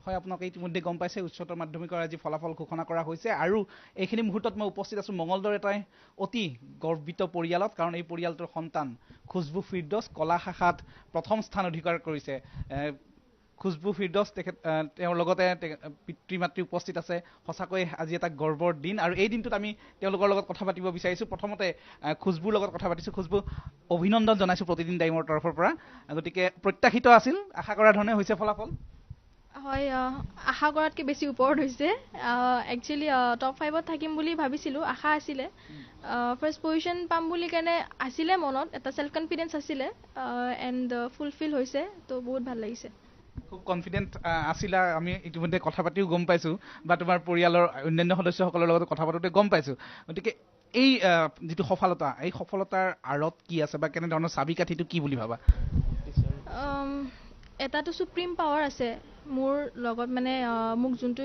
হয় আপোনালোকে ইতিমধ্যে গম পাইছে উচ্চতৰ মাধ্যমিকৰ আজি ফলাফল ঘোষণা কৰা হৈছে আৰু এইখিনি মুহূৰ্তত মই উপস্থিত আছোঁ মঙলদৈৰ এটা অতি গৰ্বিত পৰিয়ালত কাৰণ এই পৰিয়ালটোৰ সন্তান খুছবু ফিৰদৌছ কলা শাখাত প্ৰথম স্থান অধিকাৰ কৰিছে খুছবু ফিৰদৌছ তেওঁৰ লগতে পিতৃ মাতৃ উপস্থিত আছে সঁচাকৈ আজি এটা গৰ্বৰ দিন আৰু এই দিনটোত আমি তেওঁলোকৰ লগত কথা পাতিব বিচাৰিছোঁ প্ৰথমতে খুছবুৰ লগত কথা পাতিছোঁ খুছবু অভিনন্দন জনাইছোঁ প্ৰতিদিন টাইমৰ তৰফৰ পৰা গতিকে প্ৰত্যাশিত আছিল আশা কৰা ধৰণে হৈছে ফলাফল হয় আশা কৰাতকৈ বেছি ওপৰত হৈছে একচুৱেলি টপ 5ত থাকিম বুলি ভাবিছিলোঁ আশা আছিলে ফাৰ্ষ্ট পজিশ্যন পাম বুলি কাৰণে আছিলে মনত এটা চেল্ফ কনফিডেন্স আছিলে এণ্ড ফুলফিল হৈছে তো বহুত ভাল লাগিছে খুব কনফিডেন্ট আছিলা আমি ইতিমধ্যে কথা পাতিও গম পাইছোঁ বা তোমাৰ পৰিয়ালৰ অন্যান্য সদস্যসকলৰ লগত কথা পাতোঁতে গম পাইছোঁ গতিকে এই যিটো সফলতা এই সফলতাৰ আঁৰত কি আছে বা কেনেধৰণৰ চাবিকাঠিটো কি বুলি ভাবা এটাতো সুপ্ৰিম পাৱাৰ আছে মোৰ লগত মানে মোক যোনটো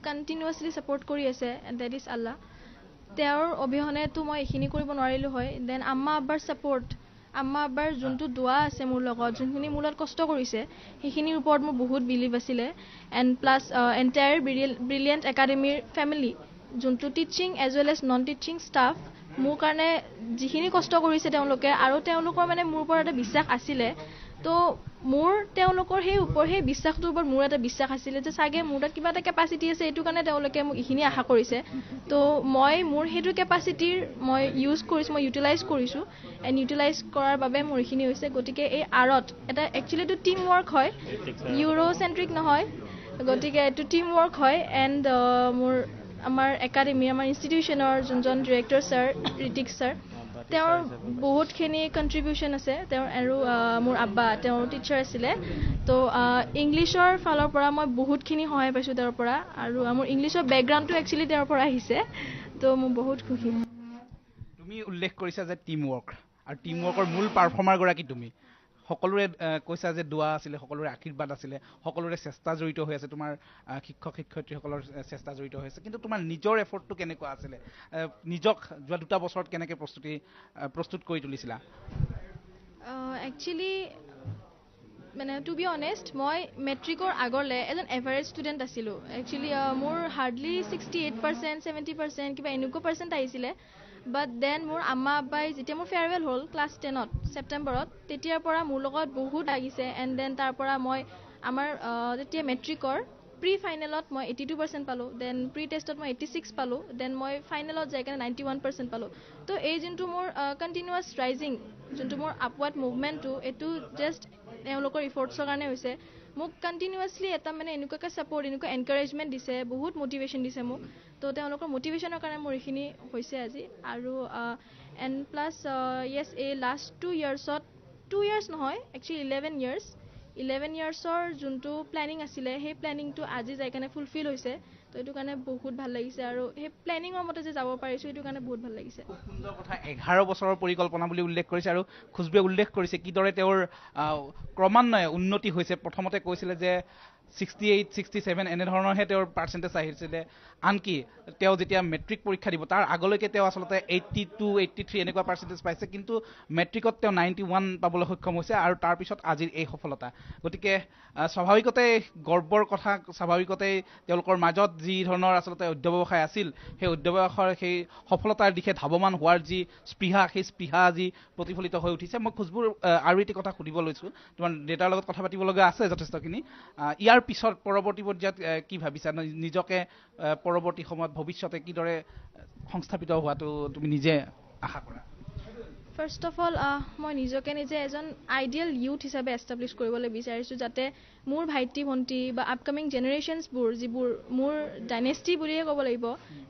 কণ্টিনিউৱাছলি ছাপোৰ্ট কৰি আছে ডেট ইজ আল্লাহ তেওঁৰ অবিহনেতো মই এইখিনি কৰিব নোৱাৰিলোঁ হয় দেন আম্মা আব্বাৰ ছাপোৰ্ট আম্মা আব্বাৰ যোনটো দোৱা আছে মোৰ লগত যোনখিনি মোৰ লগত কষ্ট কৰিছে সেইখিনিৰ ওপৰত মোৰ বহুত বিলিভ আছিলে এণ্ড প্লাছ এণ্টায়াৰ ব্ৰিলিয়েণ্ট একাডেমীৰ ফেমিলি যোনটো teaching as well as non teaching staff মোৰ কাৰণে যিখিনি কষ্ট কৰিছে তেওঁলোকে আৰু তেওঁলোকৰ মানে মোৰ ওপৰত এটা বিশ্বাস আছিলে তো মোৰ তেওঁলোকৰ সেই বিশ্বাসটোৰ ওপৰত মোৰ এটা বিশ্বাস আছিলে যে চাগে মোৰ তাত কিবা এটা কেপাচিটি আছে এইটো কাৰণে তেওঁলোকে মোক এইখিনি আশা কৰিছে তো মই মোৰ সেইটো কেপাচিটিৰ মই ইউটিলাইজ কৰিছোঁ এণ্ড ইউটিলাইজ কৰাৰ বাবে মোৰ এইখিনি হৈছে গতিকে এই আঁৰত এটা একচুৱেলি এইটো টিম ৱৰ্ক হয় ইউৰোচেণ্ট্ৰিক নহয় গতিকে এইটো টিম ৱৰ্ক হয় এণ্ড আমাৰ একাডেমি আমাৰ ইনষ্টিটিউশ্যনৰ যোনজন ডিৰেক্টৰ ছাৰ ঋতিক ছাৰ তেওঁৰ বহুতখিনি কণ্ট্ৰিবিউশ্যন আছে তেওঁৰ আৰু মোৰ আব্বা তেওঁৰ টিচাৰ আছিলে তো ইংলিছৰ ফালৰ পৰা মই বহুতখিনি সহায় পাইছোঁ তেওঁৰ পৰা আৰু মোৰ ইংলিছৰ বেকগ্ৰাউণ্ডটো একচুৱেলি তেওঁৰ পৰা আহিছে তো মই বহুত সুখী তুমি উল্লেখ কৰিছা যে টিম ৱৰ্ক আৰু টিম ৱৰ্কৰ মূল পাৰফৰ্মাৰগৰাকী তুমি সকলোৰে কৈছা যে দোৱা আছিলে সকলোৰে আশীৰ্বাদ আছিলে সকলোৰে চেষ্টা জড়িত হৈ আছে তোমাৰ শিক্ষক শিক্ষয়িত্ৰীসকলৰ চেষ্টা জড়িত হৈ আছে কিন্তু তোমাৰ নিজৰ এফৰ্টটো কেনেকুৱা আছিলে নিজক যোৱা 2 বছৰত কেনেকৈ প্ৰস্তুত কৰি তুলিছিলা একচুৱেলি মানে টু বি অনেষ্ট মই মেট্ৰিকৰ আগলৈ এজন এভাৰেজ ষ্টুডেণ্ট আছিলোঁ একচুৱেলি মোৰ হাৰ্ডলি 68% 70% কিবা এনেকুৱা পাৰ্চেণ্ট আহিছিলে বাট দেন মোৰ আম্মা আব্বাই যেতিয়া মোৰ ফেয়াৰৱেল হ'ল ক্লাছ 10ত ছেপ্টেম্বৰত তেতিয়াৰ পৰা মোৰ লগত বহুত লাগিছে এণ্ড দেন তাৰ পৰা মই আমাৰ তেতিয়া মেট্ৰিকৰ প্ৰি ফাইনেলত মই 82% পালোঁ দেন প্ৰি টেষ্টত মই 86 পালোঁ দেন মই ফাইনেলত যাই কিনে 91% পালোঁ তো এই যোনটো মোৰ কণ্টিনিউৱাছ ৰাইজিং যোনটো মোৰ আপৱাৰ্ড মুভমেণ্টটো এইটো জাষ্ট তেওঁলোকৰ ইফৰ্টছৰ কাৰণে হৈছে মোক কণ্টিনিউৱাছলি এটা মানে এনেকুৱাকৈ ছাপোৰ্ট এনেকুৱা এনকাৰেজমেণ্ট দিছে বহুত মটিভেশ্যন দিছে মোক তো তেওঁলোকৰ মটিভেশ্যনৰ কাৰণে মোৰ এইখিনি হৈছে আজি আৰু এণ্ড প্লাছ য়েছ এই লাষ্ট 2 ইয়াৰ্ছত 2 ইয়াৰ্ছ নহয় একচুৱেলি 11 ইয়াৰ্ছৰ যোনটো প্লেনিং আছিলে সেই প্লেনিংটো আজি যাই কাৰণে ফুলফিল হৈছে তো এইটো কাৰণে বহুত ভাল লাগিছে আৰু সেই প্লেনিঙৰ মতে যে যাব পাৰিছোঁ এইটো কাৰণে বহুত ভাল লাগিছে খুব সুন্দৰ কথা 11 বছৰৰ পৰিকল্পনা বুলি উল্লেখ কৰিছে আৰু খুছবুৱে উল্লেখ কৰিছে কিদৰে তেওঁৰ ক্ৰমান্বয়ে উন্নতি হৈছে প্ৰথমতে কৈছিলে যে 68 67 এনেধৰণৰহে তেওঁৰ পাৰ্চেণ্টেজ আহিছিলে আনকি তেওঁ যেতিয়া মেট্ৰিক পৰীক্ষা দিব তাৰ আগলৈকে তেওঁ আচলতে 82 83 এনেকুৱা পাৰ্চেণ্টেজ পাইছে কিন্তু মেট্ৰিকত তেওঁ 91 পাবলৈ সক্ষম হৈছে আৰু তাৰপিছত আজিৰ এই সফলতা গতিকে স্বাভাৱিকতে গৰ্বৰ কথা স্বাভাৱিকতে তেওঁলোকৰ মাজত যি ধৰণৰ আচলতে অধ্যৱসায় আছিল সেই অধ্যৱসায়ৰ সেই সফলতাৰ দিশে ধাৱমান হোৱাৰ যি স্পৃহা সেই স্পৃহা আজি প্ৰতিফলিত হৈ উঠিছে মই খুছবুৰ আৰু এটি কথা সুধিব লৈছোঁ তোমাৰ দেউতাৰ লগত কথা পাতিব লগা আছে যথেষ্টখিনি ইয়াৰ পিছত পৰৱৰ্তী পৰ্যায়ত কি ভাবিছা নিজকে পৰৱৰ্তী সময়ত ভৱিষ্যতে কিদৰে সংস্থাপিত হোৱাটো তুমি নিজে আশা কৰা ফাৰ্ষ্ট অফ অল মই নিজকে নিজে এজন আইডিয়েল ইউথ হিচাপে এষ্টাব্লিছ কৰিবলৈ বিচাৰিছোঁ যাতে মোৰ ভাইটি ভণ্টি বা আপকামিং জেনেৰেশ্যনছবোৰ যিবোৰ মোৰ ডাইনেষ্টি বুলিয়ে ক'ব লাগিব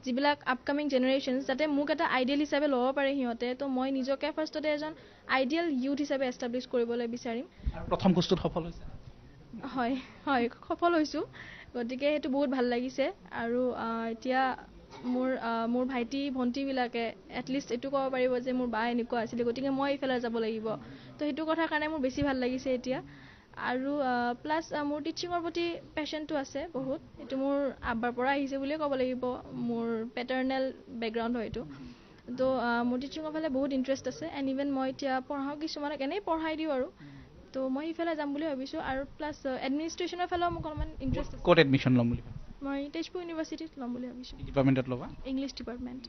যিবিলাক আপকামিং জেনেৰেশ্যনছ যাতে মোক এটা আইডিয়েল হিচাপে ল'ব পাৰে সিহঁতে তো মই নিজকে ফাৰ্ষ্টতে এজন আইডিয়েল ইউথ হিচাপে এষ্টাব্লিছ কৰিবলৈ বিচাৰিম প্ৰথম বস্তুত সফল হৈছে হয় হয় সফল হৈছোঁ গতিকে সেইটো বহুত ভাল লাগিছে আৰু এতিয়া মোৰ ভাইটি ভণ্টিবিলাকে এটলিষ্ট এইটো ক'ব পাৰিব যে মোৰ বা এনেকুৱা আছিলে গতিকে মই এইফালে যাব লাগিব তো সেইটো কথাৰ কাৰণে মোৰ বেছি ভাল লাগিছে এতিয়া আৰু প্লাছ মোৰ টিচিঙৰ প্ৰতি পেশ্যনটো আছে বহুত এইটো মোৰ আব্বাৰ পৰা আহিছে বুলিয়ে ক'ব লাগিব মোৰ পেটাৰ্নেল বেকগ্ৰাউণ্ড হয় এইটো তো মোৰ টিচিঙৰ ফালে বহুত ইণ্টাৰেষ্ট আছে এণ্ড ইভেন মই এতিয়া পঢ়াওঁ কিছুমানক এনেই পঢ়াই দিওঁ আৰু তো মই ইফালে যাম বুলি ভাবিছোঁ আৰু প্লাছ এডমিনিষ্ট্ৰেশ্যনৰ ফালেও মোক অলপমান ইণ্টাৰেষ্ট আছে ক'ত এডমিশ্যন ল'ম বুলি মই তেজপুৰ ইউনিভাৰ্চিটিত ল'ম বুলি ভাবিছোঁ ডিপাৰ্টমেণ্টত ল'বা ইংলিছ ডিপাৰ্টমেণ্ট